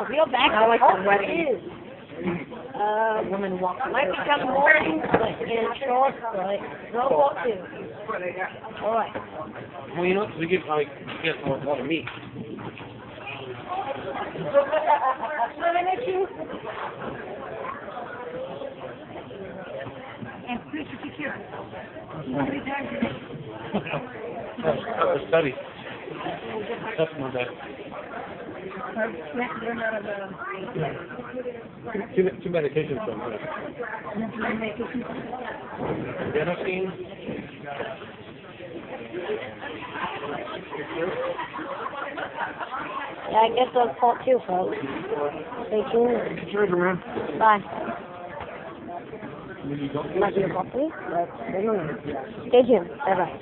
Oh, real back. I like the wedding. Woman walks. Might become more in short, but no fault too. All right. Well, you know, we get like a lot of meat. Swimming at you. And please secure. That's a study. That's not bad. Two medications from her. Adenosine. Yeah, I guess that's fault too, folks. Stay tuned. Sure, man. Bye. Might be a fault too, but stay tuned. Bye bye.